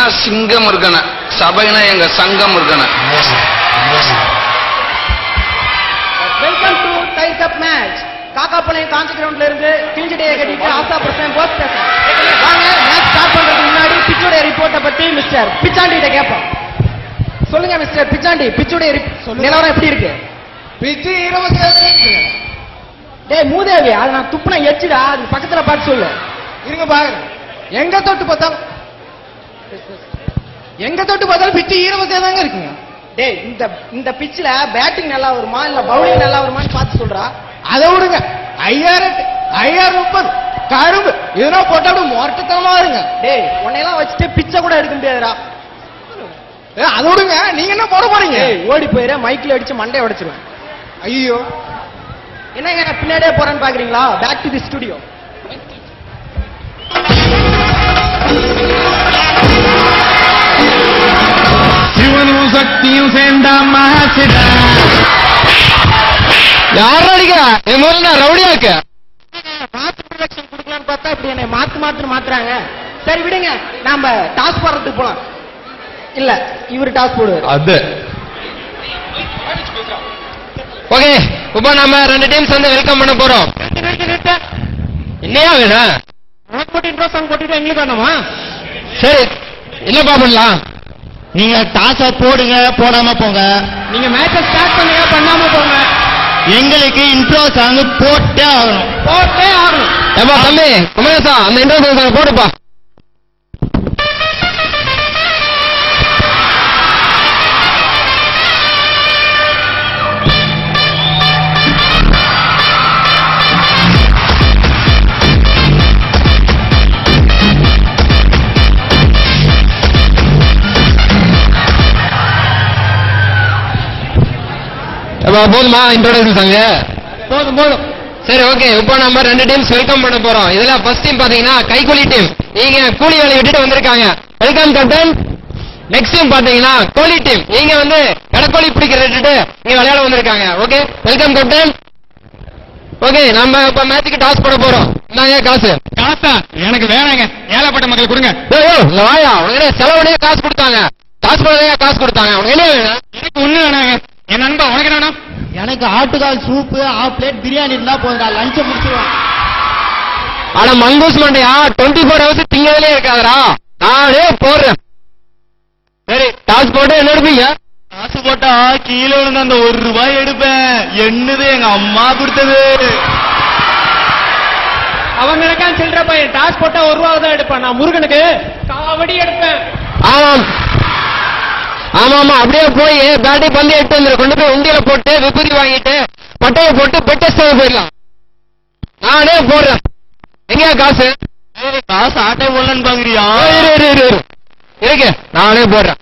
சபைனா சிங்கம் இருக்கணும், சபைனா எங்க சங்கம் இருக்கணும். Welcome to dice up match. Kakkapalayam Kanchi கிரவுண்ட்ல இருந்து கிழிஞ்சடையை கட்டிட்டு ஆசா பிரசன் போஸ்ட் பேசுறேன். வாங்க மேட்ச் ஸ்டார்ட் பண்றதுக்கு முன்னாடி பிச்சுடைய ரிப்போர்ட்டை பத்தி மிஸ்டர் பிச்சாண்டி கிட்ட கேட்போம். சொல்லுங்க மிஸ்டர் பிச்சாண்டி, பிச்சுடைய நிலவரம் எப்படி இருக்கு? பிச்சு 27 டேய் மூதேவி, அது நான் துப்புனா எச்சுடா, அது பக்கத்துல பார்த்து சொல்லு. இருங்க பாருங்க. எங்க தொட்டு பார்த்தாலும் பிச்சு 27 தாங்க இருக்குங்க. டேய் இந்த பிச்சில பேட்டிங் நல்லா வருமா இல்ல பவுலிங் நல்லா வருமான்னு பார்த்து சொல்றா. அதை விடுங்க. 5030 கரும்பு இதெல்லாம் போட்டா அப்படி மொரட்டத்தனமா இருங்க. டேய் உன்னையெல்லாம் வச்சுட்டு பிச்சை கூட எடுக்க முடியாதுடா. அதை விடுங்க. நீங்க என்ன போட போறீங்க? ஓடி போயிரு, மைக்ல அடிச்சு மண்டையை உடைச்சிருவேன். ஐயோ என்னங்க பின்னாடியே போறேன்னு பாக்குறீங்களா? Back to the studio. சிவனும் சக்தியும் சேர்ந்தா மகாசிடா. யார் அடிக்கிறா? என் முதல்ல ரவுடியா இருக்க. மாத்து ப்ரொடக்ஷன் கொடுக்கலான்னு பார்த்தா இப்படி என்னை மாத்துறாங்க. சரி விடுங்க, நாம டாஸ் போடுறதுக்கு போலாம். இல்ல இவரு டாஸ் போடுவாரு. அது ஓகே, இப்போ நம்ம 2 டீம்ஸ் வந்து வெல்கம் பண்ண போறோம். என்னையா வேணும்? இன்ட்ரோ சாங் போட்டுட்டு எங்களுக்கு வேணுமா? சரி, என்னப்பா பண்ணலாம்? நீங்க டாஸ போடுங்க, போடாம போங்க. நீங்க மேட்ச ஸ்டார்ட் பண்ணுங்க, பண்ணாம போங்க. எங்களுக்கு இன்ட்ரோ சாங் போட்டே ஆகணும். ஏப்பா தம்பி குமரேசா, அந்த இன்ட்ரோ சாங் போடுப்பா. போதுமா இன்ட்ரோடக்ஷன் சாங்? போதும். சரி ஓகே, இப்போ நம்ம 2 டீம்ஸ் வெல்கம் பண்ண போறோம். இதுல ஃபர்ஸ்ட் டீம் பாத்தீங்கன்னா கைக்கூலி டீம். நீங்க கூலி வேலையை விட்டுட்டு வந்திருக்காங்க. Welcome captain. நெக்ஸ்ட் டீம் பாத்தீங்கன்னா கோலி டீம். நீங்க வந்து கடக்கோழி பிடிக்கிற விட்டுட்டு நீங்க விளையாட வந்திருக்காங்க. Okay, welcome captain. ஓகே, நம்ம இப்ப மேட்சுக்கு டாஸ் போட போறோம். இந்தாங்க காசு. காசா எனக்கு வேணாங்க, ஏழைப்பட்ட மக்கள் கொடுங்க. இங்க வாயா, உனக்கு செலவுடைய காசு கொடுத்தாங்க. டாஸ் போடலையா காசு கொடுத்தாங்க. உனக்கு என்ன வேணும்? எனக்கு ஒண்ணு வேணாங்க. என் நண்பா உனக்கு என்ன வேணும்? எனக்கு ஆட்டுக்கால் சூப்பு, 1/2 பிளேட் பிரியாணி இருந்தா போதுடா, லஞ்ச முடிச்சிருவான். ஆனா மங்கூஸ் மண்டையா 24 ஹவர்ஸ் திங்கவே இருக்காதரா. நானே போடுறேன். சரி, டாஸ் போட்டு என்ன எடுப்பீங்க? காசு போட்டா கீழே விழுந்து அந்த 1 ரூபாய் எடுப்பேன். என்னது எங்க அம்மா கொடுத்தது. அவங்க இருக்கான் சில்லற பையன். டாஸ் போட்டா 1 ரூபா தான் எடுப்பான். நான் முருகனுக்கு காவடி எடுப்பேன். ஆமா, அப்படியே போய் பேட்டை பந்து எடுத்து வந்து கொண்டு போய் உண்டியில போட்டு விபூதி வாங்கிட்டு பட்டையை போட்டு பெட்டஸ்ட் போயிடலாம். நானே போடுறேன். எங்கயா காசு? காசு ஆட்டை போடலன்னு பாக்குறியா? இருக்கு, நானே போடுறேன்.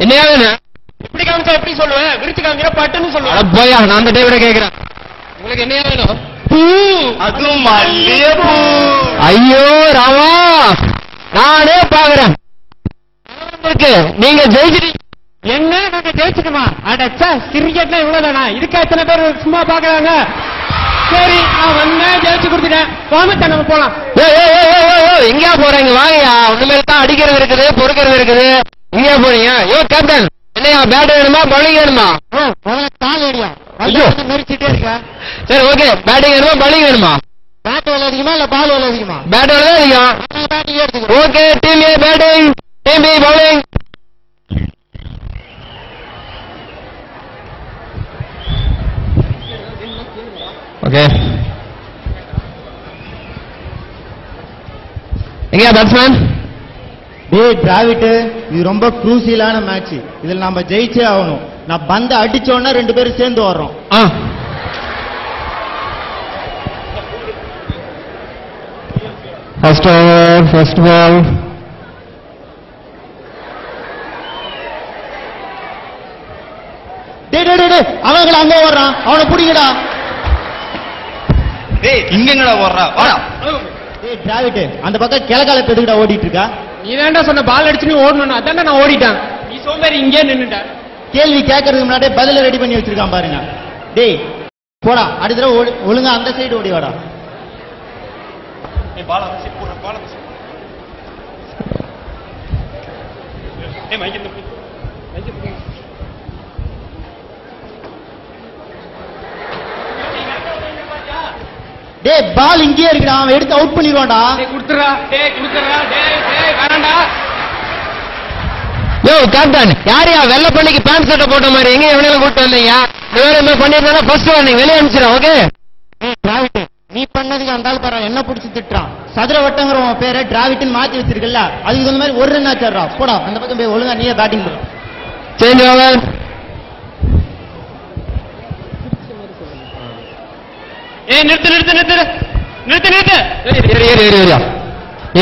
என்னையா வேணும்? எப்படி காமிச்சா எப்படி சொல்லுவேன்? விரிச்சு காமிக்கிற பட்டுன்னு சொல்லுவேன். போயா, நான் அந்த டைவிட கேட்கிறேன். உங்களுக்கு என்னையா வேணும்? பூ, அதுவும் மல்லிகைப்பூ. ஐயோ ராமா, நானே பாக்குறேன். நீங்க ஜெயிச்சிட்டீங்க. என்ன நாங்க ஜெயிச்சுக்கமா? அடச்சா கிரிக்கெட்ல இவ்வளவுதானா? இதுக்கு எத்தனை பேர் சும்மா பாக்குறாங்க? சரி, நான் வந்தேன், ஜெயிச்சு கொடுத்துட்டேன். வாமத்த நம்ம போலாம். எங்கயா போறீங்க? வாங்கயா, ஒண்ணுமேல தான் அடிக்கிறது இருக்குது, பொறுக்கிறது இருக்குது. எங்கயா போறீங்க? கேப்டன், என்னையா பேட் வேணுமா பவுலிங் வேணுமா? கால் ஏரியா மெரிச்சிட்டே இருக்கா. சரி ஓகே, பேட்டிங் வேணுமா பவுலிங் வேணுமா? பேட் விளையாதிக்குமா இல்ல பால் விளையாதிக்குமா? பேட் விளையாதிக்கா. பேட்டிங் எடுத்துக்கிறோம். Okay, team A batting, team B bowling. Okay, எங்கயா பேட்ஸ்மேன்? டேய் டிராவிட், இது ரொம்ப குரூசியலான மேட்ச். இதுல நாம ஜெயிச்சே ஆகணும். நான் பந்த அடிச்சோன்னா 2 பேரும் சேர்ந்து வர்றோம். First over, first ball. அவங்கள அங்க ஓடுறான், அவனை பிடிங்கடா. இங்கங்கடா ஓடுறா, வாடா. டிராவிட், அந்த பக்கம் கிழக்கால பெதுக்கிட்ட ஓடிட்டு இருக்கா. நீ வேண்டாம் சொன்ன பால் அடிச்சு நீ ஓடணும். அதான் நான் ஓடிட்டேன். நீ சோம்பேறி இங்கே நின்னுட்ட. கேள்வி கேட்கறதுக்கு முன்னாடியே பதில ரெடி பண்ணி வச்சிருக்கான் பாருங்க. டேய் போடா, அடுத்த தடவை ஒழுங்கா அந்த சைடு ஓடி வாடா. டேய் பால் இங்கேயே இருக்குடா, அவன் எடுத்து அவுட் பண்ணிடுவான்டா. யோ கேப்டன், யாரையா வெள்ள பண்ணிக்கு பேண்ட் சட்டை போட்ட மாதிரி எங்க எவனையில கூட்டு வந்தீங்க? வேற என்ன பண்ணிருந்தா ஃபர்ஸ்ட் வார்னிங் வெளியே அனுப்பிச்சிடும். ஓகே நீ பண்ணதுக்கு அந்த ஆள் பாரு என்ன புடிச்சு திட்டுறான். சதுர வட்டங்கிற உன் பேரை டிராவிட்னு மாத்தி வச்சிருக்கல, அதுக்கு தகுந்த மாதிரி ஒரு ரன் ஆச்சாரா. போடா அந்த பக்கம் போய் ஒழுங்கா நீயே பேட்டிங் பண்ணு. Change over. நிறுத்து.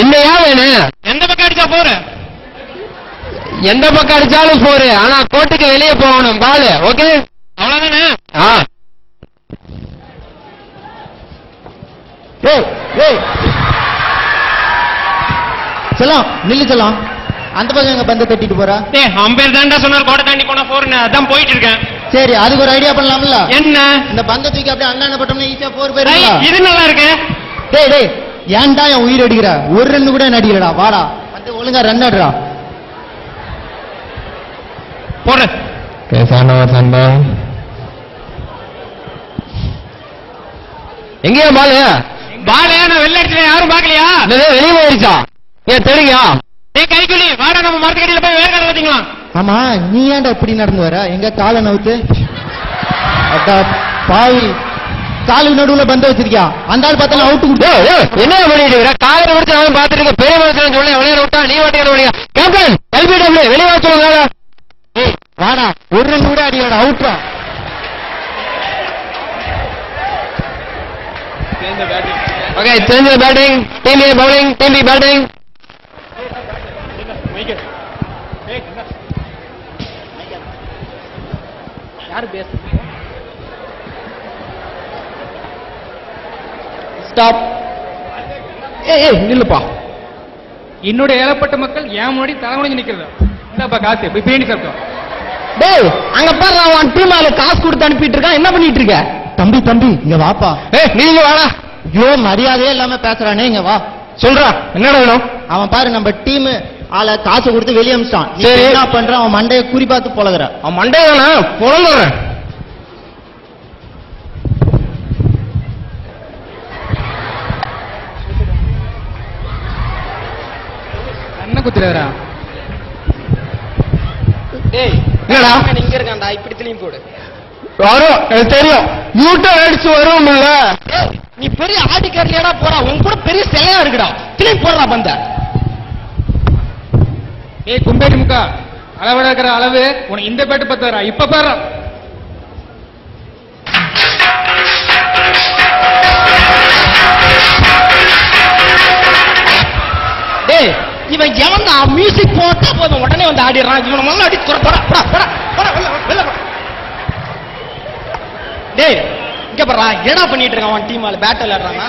என்னையா வேணும்? எந்த பக்கம் அடிச்சா போற? எந்த பக்கம் அடிச்சாலும் போரு, ஆனா கோட்டுக்கு வெளியே போகணும் பால். ஓகே அவ்வளவுதானே? செல்லாம் நில்லு செல்லாம், அந்த பக்கம் எங்க பந்த தட்டிட்டு போறா? அம்பேர் தாண்டா சொன்னார் கோட்டை தாண்டி போனா போறேன்னு, அதான் போயிட்டு இருக்கேன். சரி அதுக்கு ஒரு ஐடியா பண்ணலாம்ல. என்ன? இந்த பந்த தூக்கி அப்படியே அண்ணாண்ட பட்டோம்னா ஈஸியா போர் போயிடும். இது நல்லா இருக்கு. டேய் டேய் ஏன்டா என் உயிர் அடிக்கிற? ஒரு ரன் கூட அடிக்கிறடா. வாடா வந்து ஒழுங்கா ரன் ஆடுறா. போற எங்கேயா பாலு? பாலு நான் வெளில அடிச்சேன், யாரும் பாக்கலையா? வெளியே போயிருச்சா? ஏன் தெரியா? கைக்குலி வாடா, நம்ம மரத்துக்கடியில போய் வேற பாத்தீங்களா? ஆமா நீ ஏன்டா இப்படி நடந்து வர? எங்க காலை நவுத்து. அட்டா பாவி, காலு நடுவுல பந்த வச்சிருக்கியா? அந்த ஆள் பார்த்தா அவுட் கொடுத்து என்ன பண்ணிட்டு காலையில விடுத்து அவன் பாத்துட்டு இருக்க. பெரிய மனுஷன் சொல்லி விளையாட விட்டா நீ வாட்டிக்கிற வழியா? கேப்டன் எல்பிடபிள்யூ வெளியே வர சொல்லுங்க. வாடா ஒரு ரன் கூட அடிக்கடா, அவுட்ரா. Okay change the batting. Team A bowling, team B batting. யாரு பேச? ஸ்டாப். நில்லுப்பா. என்னோட ஏழப்பட்ட மக்கள் ஏன் முன்னாடி தலைமுடிஞ்சு நிக்கிறது. இந்தாப்பா காசு, போய் பிரியாணி சாப்பிட்டோம். டேய் அங்க பாரு, அவன் டீம் மேல காசு கொடுத்து அனுப்பிட்டு இருக்கான். என்ன பண்ணிட்டு இருக்க? தம்பி தம்பி இங்க வாப்பா. நீங்க வாடா. ஐயோ மரியாதையே இல்லாம பேசுறானே, இங்க வா. சொல்றா என்னடா வேணும்? அவன் பாரு நம்ம டீம் ஆள காசு கொடுத்து வெளியே அனுப்பிச்சான். சரி. என்ன பண்ற? அவன் மண்டையை குறி பார்த்து பொழகுற. அவன் மண்டே தானே பொழங்குறேன். என்ன குத்துறா? டேய் என்னடா இங்க இருக்கான்டா, இப்படி திரும்பி போடு. வரும், எனக்கு தெரியும். யூட்டர் அடிச்சு வரும். இல்ல நீ பெரிய ஆடிக்காரலியாடா போறா, உன் கூட பெரிய சிலையா இருக்குடா. திரும்பி போடுறா பந்த. ஏய் கும்பேரி முக்கா, அளவிட இருக்கிற அளவு உனக்கு இந்த பேட்டு பத்தாரா? இப்ப பாரு. டேய் இவன் எவன்டா மியூசிக் போட்டா போதும் உடனே வந்து ஆடிடுறான். இவனை முதல்ல அடி போடா. டேய் இங்க பாரு, என்ன பண்ணிட்டு இருக்கான் அவன் டீம் ஆளு? பேட் விளையாடுறாங்க.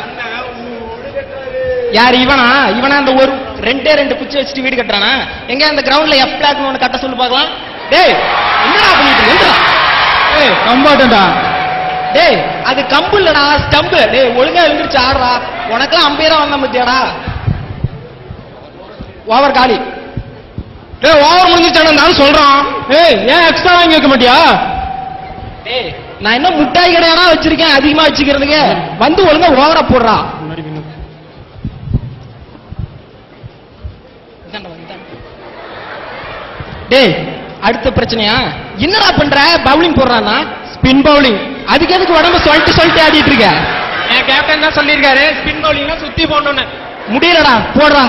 யார் இவனா? இவனா அந்த ஒரு ரெண்டு குச்சி வச்சுட்டு வீடு கட்டுறானா? எங்க அந்த கிரவுண்ட்ல எஃப் பிளாக் ஒன்னு கட்ட சொல்லு பாக்கலாம். டேய் என்னடா பண்ணிட்டு இருக்க? ஏய் கம்பாட்டா. டேய் அது கம்பு இல்லடா, ஸ்டம்பு. டேய் ஒழுங்கா எழுந்திருச்சு ஆடுறா. உனக்கெல்லாம் அம்பையரா வந்த பத்தியாடா. ஓவர் காலி. டேய் ஓவர் முடிஞ்சிச்சானே நான் சொல்றான். ஏய் ஏன் எக்ஸ்ட்ரா வாங்கி வைக்க மாட்டியா? டேய் நான் என்ன முட்டாய் கடையாடா வச்சிருக்கேன் அதிகமா வச்சுக்கிறதுக்கு? வந்து ஒழுங்கா ஓவரா போடுறா. டேய் அடுத்த பிரச்சனையா என்னடா பண்ற? பவுலிங் போடுறானா? Spin bowling. அதுக்கு எதுக்கு உடம்பு சொல்லிட்டு ஆடிட்டு இருக்க? என் கேப்டன் தான் சொல்லியிருக்காரு ஸ்பின் பவுலிங்னா சுத்தி போடணும்னு. முடியலடா போடுறா.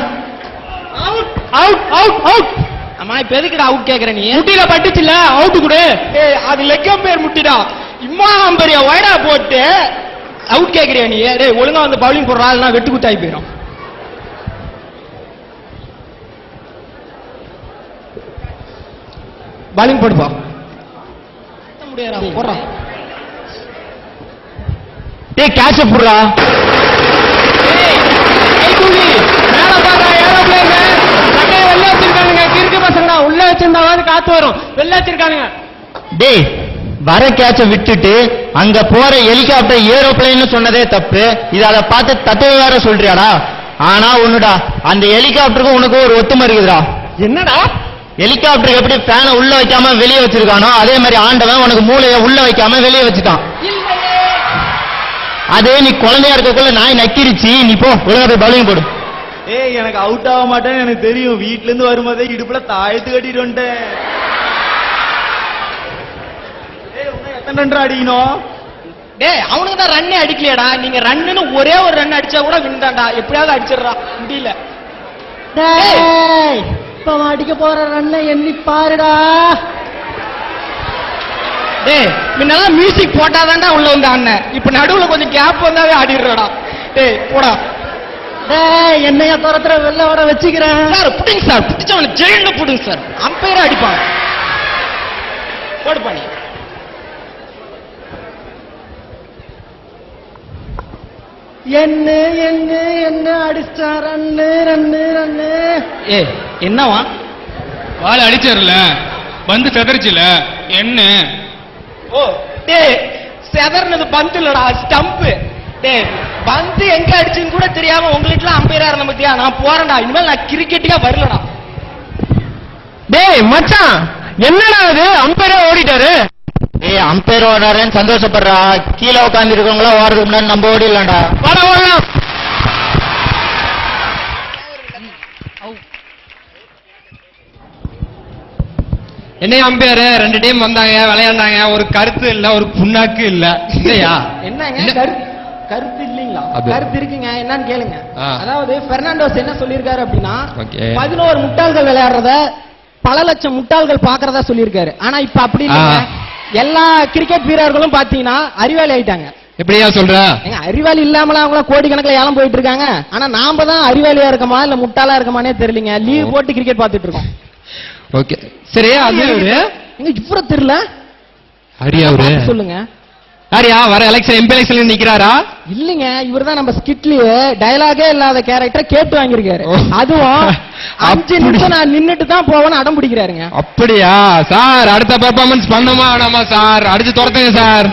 Out out out out. அம்மா இப்ப எதுக்குடா அவுட் கேக்குற நீ? முட்டில பட்டுச்சுல அவுட் கொடு. ஏய் அது லெக் அம்பையர் முட்டிடா. இம்மா அம்பையர் வைடா போட்டு அவுட் கேக்குறியா நீ? டேய் ஒழுங்கா வந்து பவுலிங் போடுறா, இல்லனா வெட்டு குத்தாய் போயிடும். பவுலிங் போடுப்பா. முடியாதா போடுறா. டேய் கேட்ச் போடுறா. கைகூலி மேல பாக்க ஏரோப்ளேன் சட்டைய வெளில வச்சிருக்கானுங்க. கிறுக்கு பசங்க உள்ள வச்சிருந்தாவது காத்து வரும். வெளில வச்சிருக்கானுங்க. டேய் வர கேட்ச விட்டுட்டு அங்க போற ஹெலிகாப்டர் ஏரோப்ளேன்னு சொன்னதே தப்பு. இது அதை பார்த்து தத்துவ வேற சொல்றியாடா? ஆனா ஒண்ணுடா, அந்த ஹெலிகாப்டருக்கும் உனக்கு ஒரு ஒத்துமை இருக்குதுடா. என்னடா? ஹெலிகாப்டருக்கு எப்படி ஃபேனை உள்ள வைக்காம வெளியே வச்சிருக்கானோ அதே மாதிரி ஆண்டவன் உனக்கு மூளையை உள்ள வைக்காம வெளியே வச்சுட்டான். அதே நீ குழந்தையா இருக்கக்குள்ள நாய் நக்கிருச்சு. நீ போ ஒழுங்கா போய் பவுலிங் போடு. ஏய் எனக்கு அவுட் ஆக மாட்டேன்னு எனக்கு தெரியும். வீட்ல இருந்து வரும்போதே இடுப்புல தாயத்து கட்டிட்டு வந்துட்டேன். எத்தனை ரன் அடிக்கணும்? டேய் அவனுக்கு தான் ரன்னே அடிக்கலையடா. நீங்க ரன்னு ஒரே ஒரு ரன் அடிச்சா கூட வின் தான்டா. எப்படியாவது அடிச்சிடுறா முடியல. இப்ப அடிக்க போற ரன்னை எண்ணி பாருடா. டேய் முன்னெல்லாம் மியூசிக் போட்டாதான்டா உள்ள வந்து அண்ணன். இப்ப நடுவுல கொஞ்சம் கேப் வந்தாவே ஆடிடுறடா. டேய் போடா. டேய் என்னைய துரத்துற வெள்ள வர வச்சுக்கிறேன் சார். புடிங்க சார். புடிச்சவன ஜெயில புடுங்க சார். அம்பையரா அடிப்பாங்க. போடு பண்ணி. என்ன என்ன என்ன அடிச்சா ரன்னு ரன்னு ரன்னு. ஏய் என்னவா வாழை அடிச்சாருல வந்து செதறிச்சுல என்ன? ஓ டேய் செதர்னது பந்து இல்லடா ஸ்டம்ப். டேய் பந்து எங்க அடிச்சுன்னு கூட தெரியாம உங்களுக்கு அம்பையரா இருந்த பத்தியா? நான் போறேன்டா. இனிமேல் நான் கிரிக்கெட்டுக்கா வரலடா. டேய் மச்சான் என்னடா அது அம்பையரா ஓடிட்டாரு. ஏய் அம்பையர் ஓடுறாருன்னு சந்தோஷப்படுறா. கீழே உட்கார்ந்து இருக்கவங்களா ஓடுறதுக்கு முன்னாடி நம்ம ஓடிடலாம்டா. வாடா ஓடலாம். என்னைய அம்பையர் 2 டீம் வந்தாங்க விளையாண்டாங்க. ஒரு கருத்து இல்ல ஒரு புண்ணாக்கு இல்ல இல்லையா? என்னங்க கருத்து இல்லீங்களா? அது. கருத்து இருக்குங்க. என்னன்னு கேளுங்க. ஆ. அதாவது பெர்னாண்டோஸ் என்ன சொல்லியிருக்காரு அப்படின்னா Okay. 11 முட்டாள்கள் விளையாடுறத பல லட்சம் முட்டாள்கள் பாக்குறதா சொல்லியிருக்காரு. ஆனா இப்ப அப்படி இல்லைங்க. எல்லா கிரிக்கெட் வீரர்களும் பாத்தீங்கன்னா அறிவாளி ஆயிட்டாங்க. எப்படியா சொல்ற? ஏங்க அறிவாளி இல்லாமலாம் அவங்கள கோடிக்கணக்கில் ஏலம் போயிட்டு இருக்காங்க. ஆனா நாம தான் அறிவாளியா இருக்கமா இல்ல முட்டாளா இருக்கமானே தெரியலங்க. லீவ் போட்டு கிரிக்கெட் பாத்துட்டு இருக்கோம். ஓகே சரி. அது எங்க இவ்வளவு தெரியல ஹரியா அவரு சொல்லுங்க. ஹரியா வர எலெக்ஷன் எம்பி எலெக்ஷன் நிக்கிறாரா? இல்லைங்க இவர் தான் நம்ம ஸ்கிட்லயே டயலாகே இல்லாத கேரக்டர் கேட்டு வாங்கியிருக்காரு. ஓ. அதுவும் 5 அப்படி. நிமிஷம் நான் நின்னுட்டு தான் போவேன்னு அடம் பிடிக்கிறாருங்க. அப்படியா சார்? அடுத்த பெர்ஃபார்மன்ஸ் பண்ணுமா வேணாமா சார்? அடிச்சு துரத்துங்க சார்.